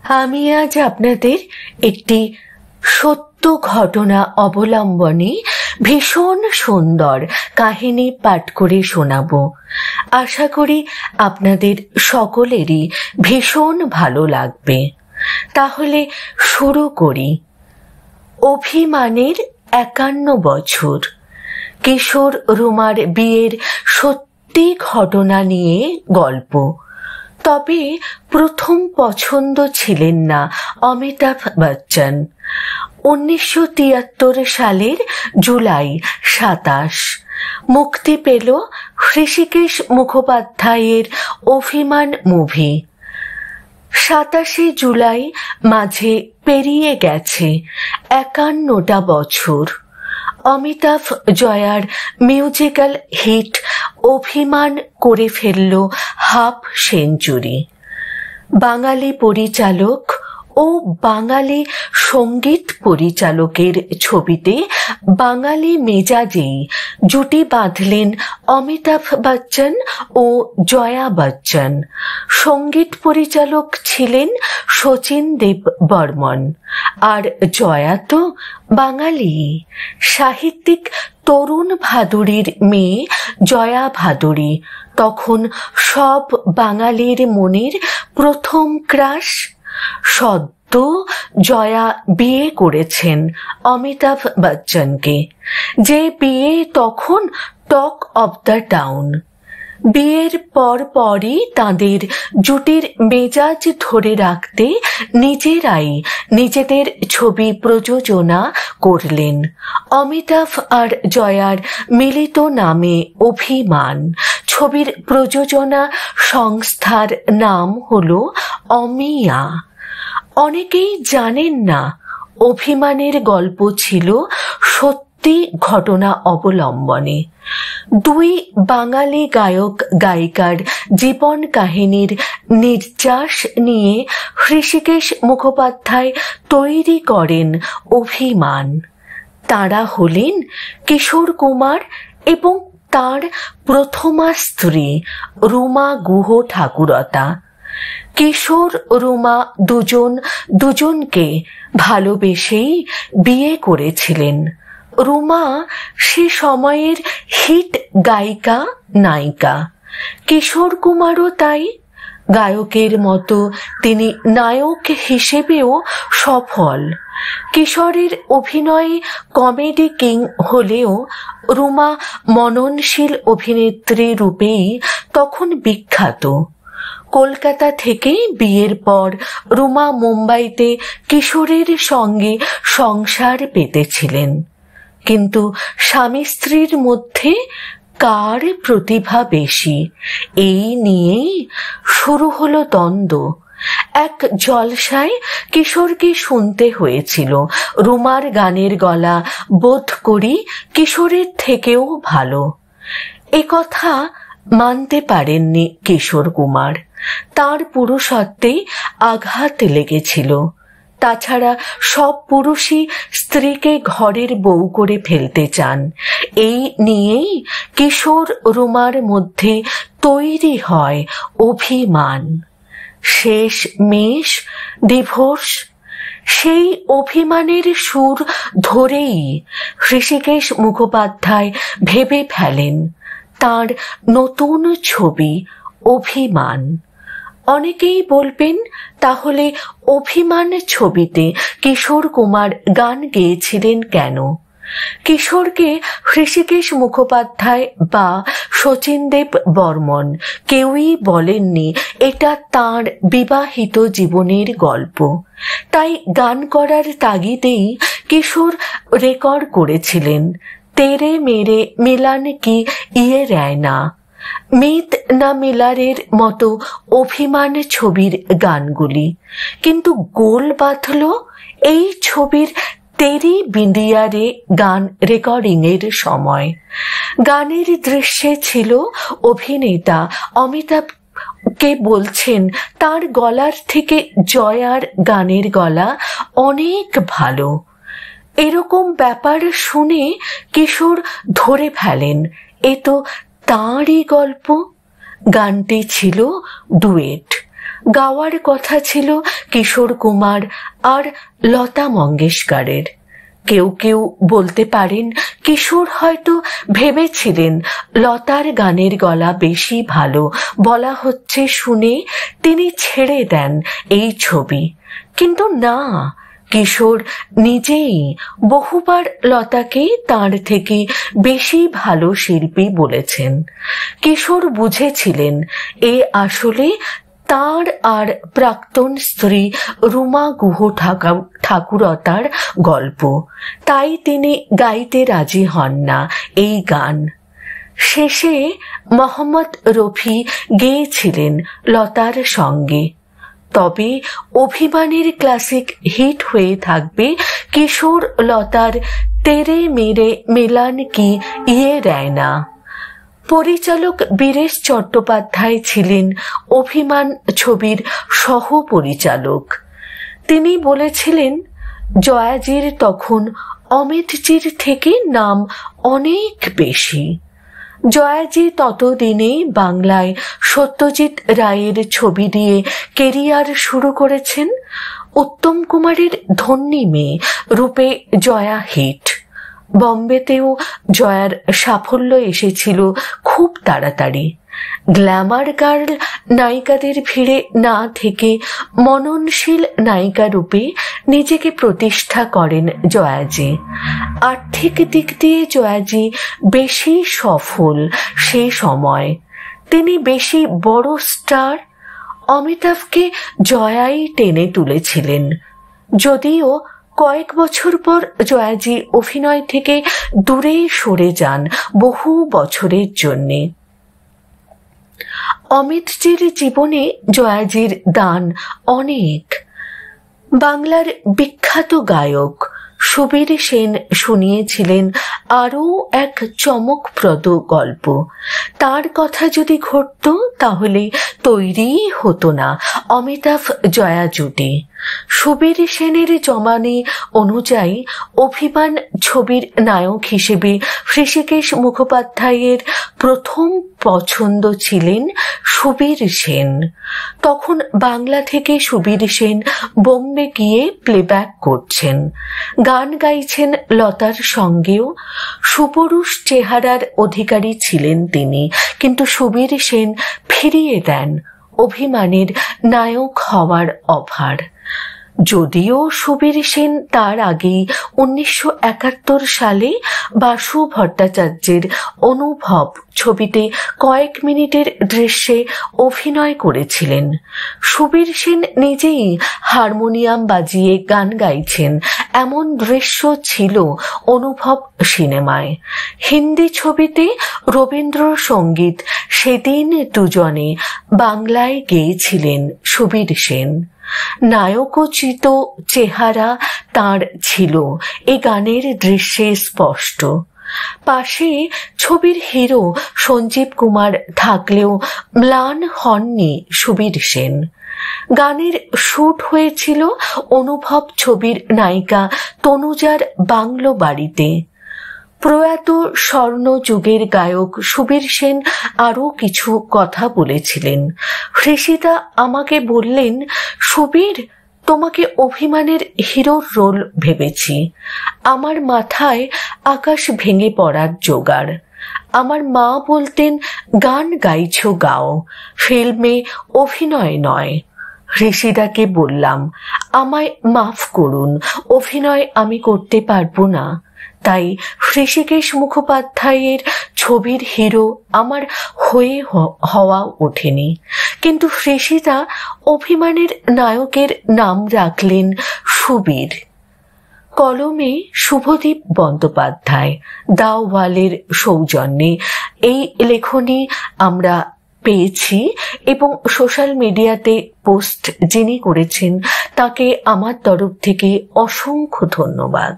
আমি আজ আপনাদের একটি সত্য ঘটনা অবলম্বনে ভীষণ সুন্দর কাহিনী পাঠ করে শোনাব। আশা করি আপনাদের সকলেরই ভীষণ ভালো লাগবে। তাহলে শুরু করি। অভিমানের 51 বছর। কিশোর রুমার বিয়ের সত্যি ঘটনা নিয়ে গল্প। তবে প্রথম পছন্দ ছিলেন না অমিতাভ বচ্চন। 1973 সালের জুলাই 27 মুক্তি পেল হৃষিকেশ মুখোপাধ্যায়ের অভিমান মুভি। 27 জুলাই মাঝে পেরিয়ে গেছে 51টা বছর। অমিতাভ জয়ার মিউজিক্যাল হিট অভিমান করে ফেলল হাফ সেঞ্চুরি। বাঙালি পরিচালক ও বাঙালি সঙ্গীত পরিচালকের ছবিতে বাঙালি মেজাজেই জুটি বাঁধলেন অমিতাভ বচ্চন ও জয়া বচ্চন। সঙ্গীত পরিচালক ছিলেন শচীন দেব বর্মন। আর জয়া তো বাঙালি। সাহিত্যিক তরুণ ভাদুড়ির মেয়ে জয়া ভাদুড়ি তখন সব বাঙালির মনের প্রথম ক্রাশ। সদ্য জয়া বিয়ে করেছেন অমিতাভ বচ্চনকে, যে বিয়ে তখন টক অব দ্য টাউন। বিয়ের পরই তাঁদের জুটির মেজাজ ধরে রাখতে নিজেরাই নিজেদের ছবি প্রযোজনা করলেন। অমিতাভ আর জয়ার মিলিত নামে অভিমান। ছবির প্রযোজনা সংস্থার নাম হলো অমিয়া। অনেকেই জানেন না অভিমানের গল্প ছিল সত্যি ঘটনা অবলম্বনে। দুই বাঙালি গায়ক গায়িকার জীবন কাহিনীর নির্যাস নিয়ে হৃষিকেশ মুখোপাধ্যায় তৈরি করেন অভিমান। তারা হলেন কিশোর কুমার এবং তার প্রথমা স্ত্রী রুমা গুহ ঠাকুরতা। কিশোর রুমা দুজনকে ভালোবেসেই বিয়ে করেছিলেন। রুমা সে সময়ের হিট গায়িকা নায়িকা। কিশোর কুমারও তাই। গায়কের মতো তিনি নায়ক হিসেবেও সফল। কিশোরের অভিনয়ে কমেডি কিং হলেও রুমা মননশীল অভিনেত্রী রূপেই তখন বিখ্যাত। কলকাতা থেকে বিয়ের পর রুমা মুম্বাইতে কিশোরের সঙ্গে সংসার পেতেছিলেন। কিন্তু স্বামী স্ত্রীর মধ্যে কার প্রতিভা বেশি, এই নিয়েই শুরু হলো দ্বন্দ্ব। এক জলসায় কিশোরকে শুনতে হয়েছিল রুমার গানের গলা বোধ করি কিশোরের থেকেও ভালো। একথা মানতে পারেননি কিশোর কুমার। তার পুরুষত্বে আঘাত লেগেছিল। তাছাড়া সব পুরুষই স্ত্রীকে ঘরের বউ করে ফেলতে চান। এই নিয়েই কিশোর রুমার মধ্যে তৈরি হয় অভিমান। শেষ মেশ ডিভোর্স। সেই অভিমানের সুর ধরেই হৃষিকেশ মুখোপাধ্যায় ভেবে ফেলেন তার নতুন ছবি অভিমান। অনেকেই বলবেন, তাহলে অভিমান ছবিতে কিশোর কুমার গান গেয়েছিলেন কেন? কিশোরকে হৃষিকেশ মুখোপাধ্যায় বা শচীন দেব বর্মন কেউই বলেননি এটা তাঁর বিবাহিত জীবনের গল্প। তাই গান করার তাগিদেই কিশোর রেকর্ড করেছিলেন তেরে মেরে মিলান কি ইয়ে রায়না, মিত না মিলারের মতো অভিমান ছবির গানগুলি। কিন্তু গোল বাঁধল এই ছবির তেরি বিন্দিয়ারে গান রেকর্ডিং এর সময়। গানের দৃশ্যে ছিল অভিনেতা অমিতাভ কে বলছেন তার গলার থেকে জয়ার গানের গলা অনেক ভালো। এরকম ব্যাপার শুনে কিশোর ধরে ফেলেন এ তো তাঁরই গল্প। গানটি ছিল ডুয়েট। গাওয়ার কথা ছিল কিশোর কুমার আর লতা মঙ্গেশকরের। কেউ কেউ বলতে পারেন কিশোর হয়তো ভেবেছিলেন লতার গানের গলা বেশি ভালো বলা হচ্ছে শুনে তিনি ছেড়ে দেন এই ছবি। কিন্তু না, কিশোর নিজেই বহুবার লতাকে তার থেকে বেশি ভালো শিল্পী বলেছেন। কিশোর বুঝেছিলেন এ আসলে তাঁর আর প্রাক্তন স্ত্রী রুমা গুহ ঠাকুরতার গল্প, তাই তিনি গাইতে রাজি হন না এই গান। শেষে মোহাম্মদ রফি গেয়েছিলেন লতার সঙ্গে। তবে অভিমানের ক্লাসিক হিট হয়ে থাকবে কিশোর লতার তেরে মেরে মিলান কি ইয়ে রায়না। পরিচালক বীরেশ চট্টোপাধ্যায় ছিলেন অভিমান ছবির সহ পরিচালক। তিনি বলেছিলেন, জয়াজির তখন অমিতজির থেকে নাম অনেক বেশি। জয়াজি ততদিনে বাংলায় সত্যজিৎ রায়ের ছবি দিয়ে কেরিয়ার শুরু করেছেন। উত্তম কুমারের ধন্যী মেয়ে রূপে জয়া হিট। বম্বেতেও জয়ার সাফল্য এসেছিল খুব তাড়াতাড়ি। গ্ল্যামার গার্ল নায়িকাদের ভিড়ে না থেকে মননশীল নায়িকা রূপে নিজেকে প্রতিষ্ঠা করেন জয়াজি। আর্থিক দিক দিয়ে জয়াজি বেশি সফল সে সময়। তিনি বেশি বড় স্টার। অমিতাভকে জয়াই টেনে তুলেছিলেন। যদিও কয়েক বছর পর জয়াজি অভিনয় থেকে দূরে সরে যান বহু বছরের জন্যে। অমিতজির জীবনে জয়াজির দান অনেক। বাংলার বিখ্যাত গায়ক সুবীর সেন শুনিয়েছিলেন আরও এক চমকপ্রদ গল্প। তার কথা যদি ঘটত তাহলে তৈরিই হতো না অমিতাভ জয়া জুটি। সুবীর সেনের জমানি অনুযায়ী অভিমান ছবির নায়ক হিসেবে হৃষিকেশ মুখোপাধ্যায়ের প্রথম পছন্দ ছিলেন সুবীর সেন। তখন বাংলা থেকে সুবীর সেন বোম্বে গিয়ে প্লেব্যাক করছেন, গান গাইছেন লতার সঙ্গেও। সুপুরুষ চেহারার অধিকারী ছিলেন তিনি, কিন্তু সুবীর সেন ফিরিয়ে দেন অভিমানের নায়ক হওয়ার অফার। যদিও সুবীর সেন তার আগেই 1971 সালে বাসু ভট্টাচার্যের অনুভব ছবিতে কয়েক মিনিটের দৃশ্যে অভিনয় করেছিলেন। সুবীর সেন নিজেই হারমোনিয়াম বাজিয়ে গান গাইছেন এমন দৃশ্য ছিল অনুভব সিনেমায়। হিন্দি ছবিতে রবীন্দ্রসঙ্গীত সেদিন দুজনে বাংলায় গেয়েছিলেন সুবীর সেন। নায়কোচিত চেহারা তার ছিল এ গানের দৃশ্যে স্পষ্ট। পাশে ছবির হিরো সঞ্জীব কুমার থাকলেও ম্লান হননি সুবীর সেন। গানের শুট হয়েছিল অনুভব ছবির নায়িকা তনুজার বাংলো বাড়িতে। প্রয়াত স্বর্ণ যুগের গায়ক সুবীর সেন আরও কিছু কথা বলেছিলেন। হৃষিতা আমাকে বললেন, সুবীর, তোমাকে অভিমানের হিরোর রোল ভেবেছি। আমার মাথায় আকাশ ভেঙে পড়ার জোগাড়। আমার মা বলতেন, গান গাইছো গাও, ফিল্মে অভিনয় নয়। হৃষিদাকে বললাম, আমায় মাফ করুন, অভিনয় আমি করতে পারবো না। তাই হৃষিকেশ মুখোপাধ্যায়ের ছবির হিরো আমার হয়ে হওয়া ওঠেনি। কিন্তু হৃষিদা অভিমানের নায়কের নাম রাখলেন সুবীর। কলমে শুভদীপ বন্দ্যোপাধ্যায়, দাওয়ালের সৌজন্যে এই লেখনী আমরা পেয়েছি এবং সোশ্যাল মিডিয়াতে পোস্ট যিনি করেছেন তাকে আমার তরফ থেকে অসংখ্য ধন্যবাদ।